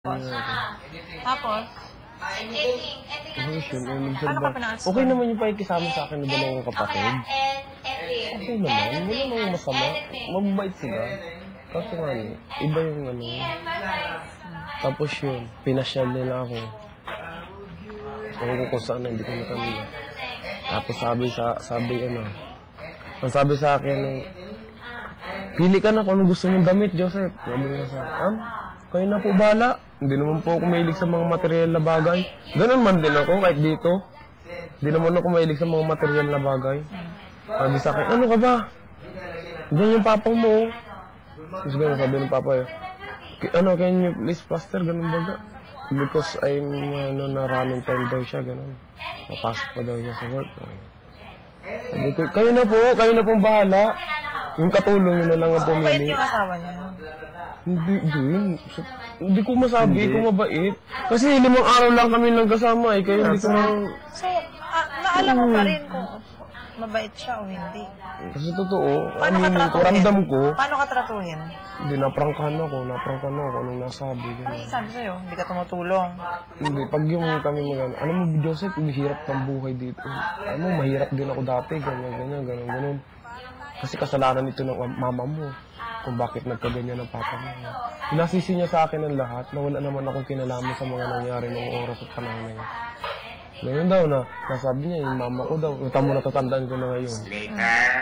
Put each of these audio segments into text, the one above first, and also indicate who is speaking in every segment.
Speaker 1: Tapos? Paano ka pinaalis?
Speaker 2: Okay naman yung pakikisama sa akin ng dalawang kapatid. Okay naman, wala namang masama. Mababait sila. Kaso nga, iba yung ano. Tapos yun, pinasyal nila ako. Ewan ko kung saan, hindi ko nakamila. Tapos sabi sa akin, pili ka na kung ano gusto mong damit, Joseph. Sabi niya sa akin, kayo na po bala. Hindi naman po ako mahilig sa mga material na bagay. Ganun man din ako, kahit dito. Hindi naman ako mahilig sa mga material na bagay. Sabi sa akin, ano ka ba? Diyan yung papa mo. Tapos ganun, sabi ng papa yun. Can you please pastor? Ganun baga. Because I'm, na running time daw siya, ganun. Papasok pa daw niya sa work. Sabi ko, kayo na pong bahala. Yung katulong yun na lang ang pumili.
Speaker 1: Mabait yung asawa niya.
Speaker 2: Hindi ko masabi kung mabait. Kasi 5 araw lang kami nagkasama eh. Kaya hindi ko
Speaker 1: So, naalam mo pa rin kung mabait siya o hindi.
Speaker 2: Kasi totoo, ramdam ko.
Speaker 1: Paano ka tratuhin?
Speaker 2: Hindi, naprangkahan ako nung nasabi.
Speaker 1: Ay, sabi sa'yo, hindi ka tumutulong.
Speaker 2: Hindi, pag yung kami magana, alam mo, Joseph, mahirap ng buhay dito. Alam mo, mahirap din ako dati, ganyan. Kasi kasalanan ito ng mama mo. Kung bakit nagkaganyan ng papa mo. Nasisi niya sa akin ang lahat na wala naman akong kinalaman sa mga nangyari ng oras at panahon na yun. Ganyan daw na, nasabi niya, yung mama ko daw, tamo natatandaan ko na ngayon.
Speaker 3: Later.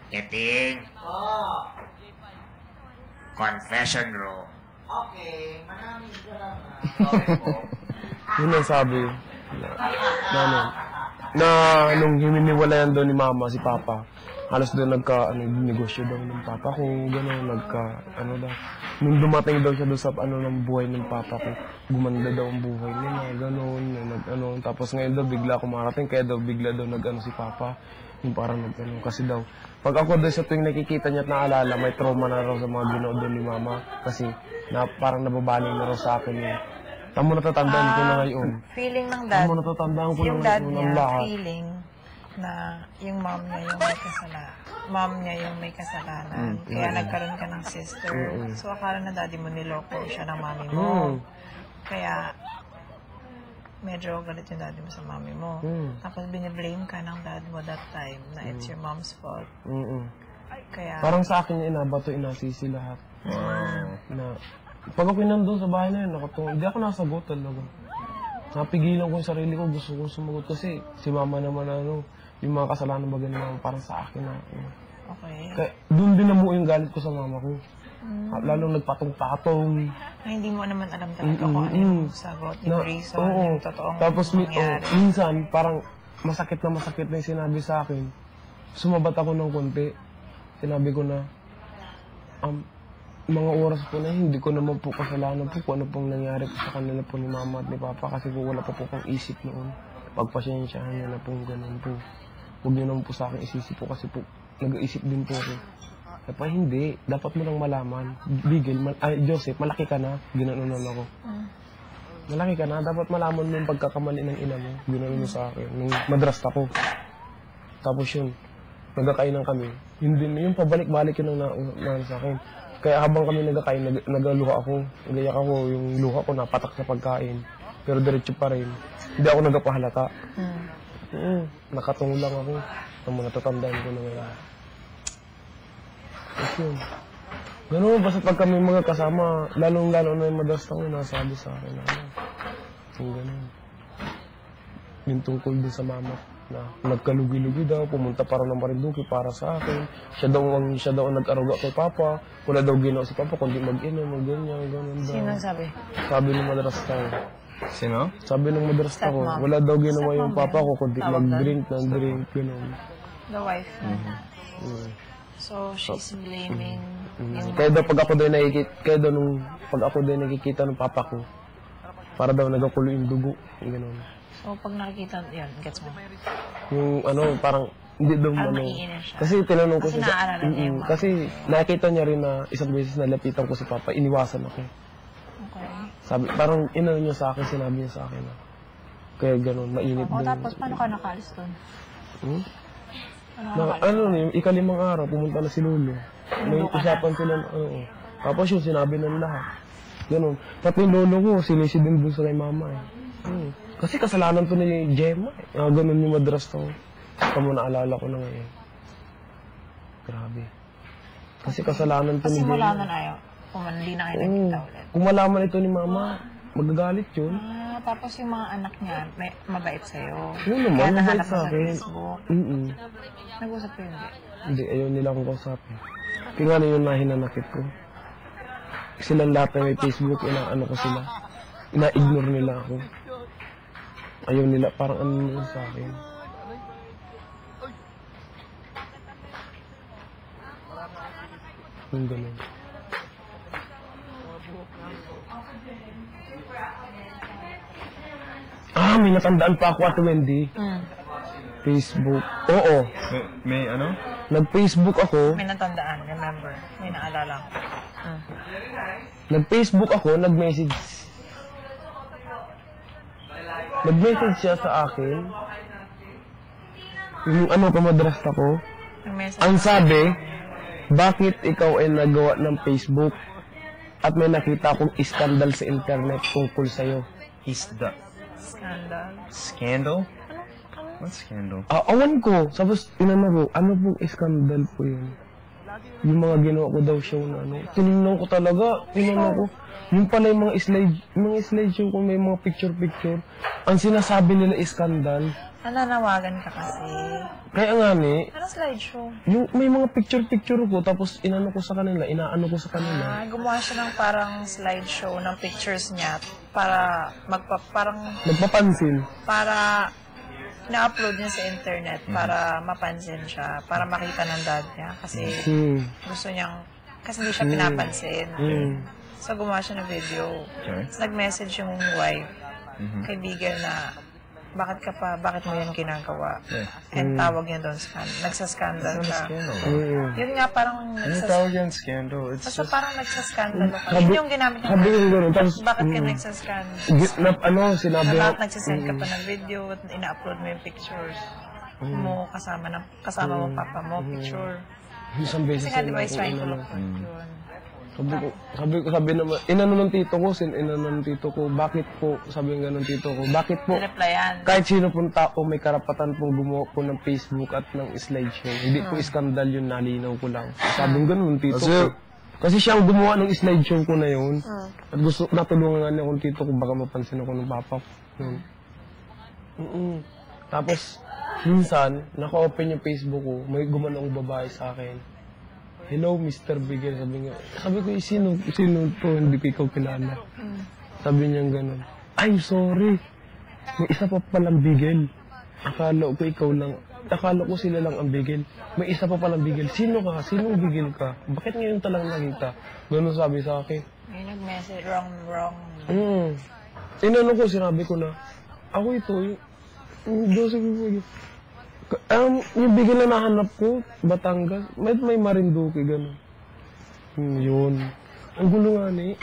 Speaker 3: Getting. Confession room.
Speaker 4: Okay, maraming salamat.
Speaker 2: Yun ang sabi. Na nung himiniwalayan doon ni mama, si papa, halos doon negosyo daw ng papa ko, gano'n, nung dumating daw siya doon sa ng buhay ng papa ko, gumanda daw ang buhay nila, gano'n, tapos ngayon daw bigla kumarating, kaya daw bigla daw si papa, yung parang kasi daw, pag ako doon sa tuwing nakikita niya at naalala, may trauma na raw sa mga ginawa doon ni mama, kasi parang nababaling na raw sa akin yun. Tamo natatandaan ko na ngayon.
Speaker 1: Feeling ng dad.
Speaker 2: Tamo natatandaan ko
Speaker 1: yung
Speaker 2: na
Speaker 1: dad
Speaker 2: ngayon
Speaker 1: niya,
Speaker 2: ng lahat.
Speaker 1: feeling na yung mom niya yung may kasalanan. Mom niya yung may kasalanan. Kaya nagkaroon ka ng sister. So akala na daddy mo niloko siya ng mami mo. Kaya medyo galit yung daddy mo sa mami mo. Tapos biniblame ka ng dad mo that time na it's your mom's fault. Kaya
Speaker 2: parang sa akin yung inabato, inasisi lahat. Pag ako nandun sa bahay na yun, hindi ako nasagot talaga. Napigilan ko yung sarili ko, gusto kong sumagot kasi si mama naman yung mga kasalanan ba ganun parang sa akin na.
Speaker 1: Okay.
Speaker 2: Kaya doon din namuo yung galit ko sa mama ko. Lalong nagpatong-patong.
Speaker 1: Hindi mo naman alam talaga kung ano yung sagot, yung reason, yung totoong
Speaker 2: tapos
Speaker 1: nangyari.
Speaker 2: minsan, parang masakit na yung sinabi sa akin. Sumabat ako ng konti. Sinabi ko na, mga oras po na hindi ko naman po kasalanan po kung ano pong nangyari po sa kanila po ni mama at ni papa kasi po wala pa po kong isip noon. Pagpasensyahan niyo na po ganun po. Huwag niyo naman po sa akin isisip po kasi po nag-iisip din po ako. Kaya hindi, dapat mo lang malaman. Joseph, malaki ka na. Ginanunan ako. Malaki ka na, dapat malaman mo yung pagkakamali ng ina mo. Ginanunan sa akin. Nung madras ako. Tapos yun, nagkakainan kami. Yung pabalik-balik yun ang sa akin. Kaya habang kami nagkakain, nagaluha ako. Nagayak ako, yung luha ko napatak sa pagkain. Pero diretso pa rin. Hindi ako nagpahalata. Nakatungo lang ako. Ang mga natatandaan ko na ngayon. Tapos yun. Ganun, basta pag kami mga kasama, lalong-lalo na yung madalas ako, nasabi sa akin na yung ganun. Yung tungkol din sa mama na nagkalugi-lugi daw, pumunta para ng Marinduque para sa akin. Siya daw ang nag-aruga kay Papa. Wala daw ginawa si Papa kundi mag-inom, ganyan daw.
Speaker 1: Sino sabi?
Speaker 2: Sabi ng madrasta ko.
Speaker 3: Sino?
Speaker 2: Sabi ng madrasta ko, wala daw ginawa yung Papa ko kundi mag-drink, gano'n.
Speaker 1: The wife. So, she's blaming yung...
Speaker 2: Kaya daw pag ako daw nakikita ng Papa ko, para daw nagakulo yung dugo, gano'n.
Speaker 1: So, pag nakikita, yan, gets mo?
Speaker 2: Yung parang, hindi daw kasi tinanong ko
Speaker 1: kasi naaalala niya yung
Speaker 2: kasi nakita niya rin na isang beses nalapitan ko si Papa, iniwasan ako.
Speaker 1: Okay.
Speaker 2: Sabi, parang inano niya sa akin, sinabi niya sa akin na, kaya gano'n, mainit
Speaker 1: daw. Tapos, paano ka nakaalis doon?
Speaker 2: Ika-5 araw, pumunta na si Lolo. May usapan sila, tapos yung sinabi ng lahat. Ganun. Pati yung lolo ko, sinisi din dun sa kay mama eh. Kasi kasalanan to ni Gemma eh. Ganun yung madras to. Kamu naalala ko na ngayon. Grabe. Kasi kasalanan to
Speaker 1: Kasi
Speaker 2: ni
Speaker 1: mula
Speaker 2: Gemma.
Speaker 1: nun ayaw. Kung hindi na kayo nagkita ulit.
Speaker 2: Kung malaman ito ni mama, magagalit yun.
Speaker 1: Tapos yung mga anak niya, mabait sa'yo.
Speaker 2: Yun naman,
Speaker 1: Kaya
Speaker 2: mabait
Speaker 1: nahanap mo
Speaker 2: sa
Speaker 1: sa
Speaker 2: akin.
Speaker 1: Facebook. Nag-usap ko yun.
Speaker 2: Hindi, ayaw nila akong kausapin. Kaya nga na yun na hinanakit ko. Silang lahat na may Facebook, inaano ko sila. Ina-ignore nila ako. Ayaw nila, parang ano nila sa akin. Yung ganun. May natandaan pa ako at Wendy. Facebook. Oo.
Speaker 3: May ano?
Speaker 2: Nag-Facebook ako.
Speaker 1: May natandaan, remember. May naalala ko.
Speaker 2: Nag-Facebook ako, nag-message. Nag-message siya sa akin. Yung ano, kumadrasta ko.
Speaker 1: Nag-message.
Speaker 2: Ang sabi, bakit ikaw ay nagawa ng Facebook at may nakita akong iskandal sa internet tungkol sa'yo?
Speaker 3: Is the
Speaker 1: Scandal.
Speaker 3: scandal? What scandal?
Speaker 2: Awan ko. Tapos, inano ko, ano pong iskandal po yun? Yung mga ginawa ko daw show na ano. Tinignan ko talaga, tinignan ko. Yung pala yung mga slideshow kung may mga picture-picture. Ang sinasabi nila iskandal.
Speaker 1: Nananawagan ka kasi.
Speaker 2: Kaya nga ni,
Speaker 1: Ano slideshow?
Speaker 2: yung may mga picture-picture ko, tapos inano ko sa kanila, inaano ko sa kanila.
Speaker 1: Gumawa siya ng parang slideshow ng pictures niya para
Speaker 2: Nagpapansin.
Speaker 1: para na-upload niya sa internet para mapansin siya, para makita ng dad niya kasi gusto niyang, kasi hindi siya pinapansin. So gumawa siya ng video.
Speaker 3: Okay.
Speaker 1: Tapos nag-message yung wife, kaibigan na, bakit mo yan ginagawa? And tawag niya doon, nagsaskandal ka. Yun nga, parang
Speaker 3: Tawag yan scandal. It's
Speaker 1: basta
Speaker 3: just...
Speaker 1: parang nagsaskandalo ka. Yun yung ginamit niya.
Speaker 2: Sabi yung gano'n, tapos,
Speaker 1: Bakit ka nagsaskandal?
Speaker 2: sinabi
Speaker 1: Na
Speaker 2: ko,
Speaker 1: bakit nagsisend ka pa ng video at ina-upload mo yung pictures mo kasama mo papa mo picture.
Speaker 2: isang beses
Speaker 1: Kasi nga, di ba,
Speaker 2: na
Speaker 1: is
Speaker 2: ako
Speaker 1: trying to
Speaker 2: inano.
Speaker 1: look for yun.
Speaker 2: Sabi naman, inano ng tito ko, bakit po, sabi ng ganun tito ko, bakit po,
Speaker 1: Replyan.
Speaker 2: kahit sino pong tao may karapatan pong gumawa po ng Facebook at ng slideshow. Hindi po iskandal yun, nalinaw ko lang. Sabi ng ganun tito ko. Kasi siya ang gumawa ng slideshow ko na yun. At gusto, natulungan nga niya akong tito ko, baka mapansin ako ng papa ko. Tapos, minsan, naka-open yung Facebook ko, may gumanong babae sa akin. Hello, Mr. Bigel. Sabi ko, sino to? Hindi ko ikaw kilala. Sabi niya gano'n. Ay, sorry. May isa pa palang Bigel. Akala ko ikaw lang. Akala ko sila lang ang Bigel. May isa pa palang Bigel. Sino ka? Sinong Bigel ka? Bakit ngayon talang nakita? Gano'n sabi sa akin.
Speaker 1: Yung nag-message, wrong.
Speaker 2: Inano ko, sinabi ko na, ako ito, yung Joseph Bigel. Yung Bigel na nahanap ko, Batangas, may Marinduque, gano'n. Yun. Ang gulo nga ni.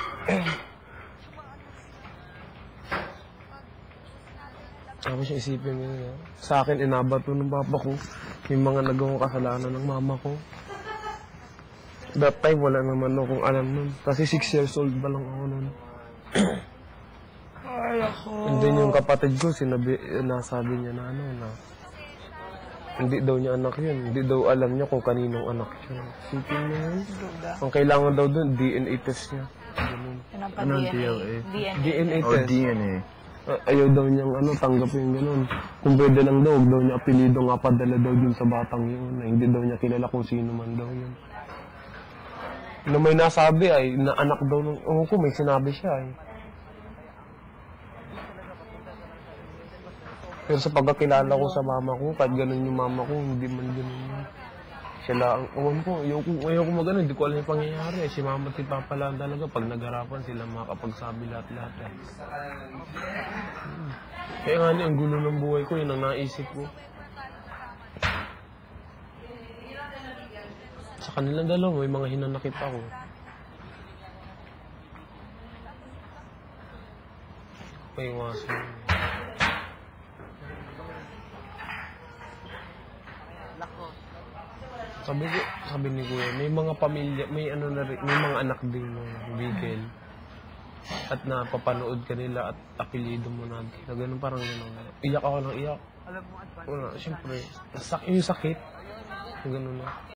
Speaker 2: Tapos yung isipin niya, sa akin inabato ng papa ko, yung mga nagawang kasalanan ng mama ko. That time, wala naman akong alam nun. Kasi 6 years old pa lang ako nun.
Speaker 1: Ay, ako.
Speaker 2: And then yung kapatid ko, nasabi niya na hindi daw niya anak yun. Hindi daw alam niya kung kaninong anak yun. Sipin mo yun. Ang kailangan daw dun, DNA test niya. DNA
Speaker 3: Oh,
Speaker 2: test.
Speaker 3: DNA.
Speaker 2: Ayaw daw niyang tanggapin gano'n. Kung pwede lang daw, huwag daw niya apelido nga padala daw dun sa batang yun. Na hindi daw niya kilala kung sino man daw yun. Na may nasabi ay, na anak daw ng, ko, may sinabi siya ay. Pero sa pagkakilala ko sa mama ko, kahit ganun yung mama ko, hindi man ganun yun. Siya lang, ayaw ko magano, hindi ko alam yung pangyayari. Si mama at si papa lang talaga, pag nagharapan sila makakapagsabi lahat-lahat. Kaya nga ang gulo ng buhay ko, yun ang naisip ko. Sa kanilang dalawa, may mga hinanakit ako. May iwasan. Sabi ni Kuya, may mga pamilya, may mga anak din ng Bigel. at napapanood ka nila at apelido mo na ganun, parang gano'n. Iyak ako ng iyak. Wala, siyempre, yung sakit, ganun na.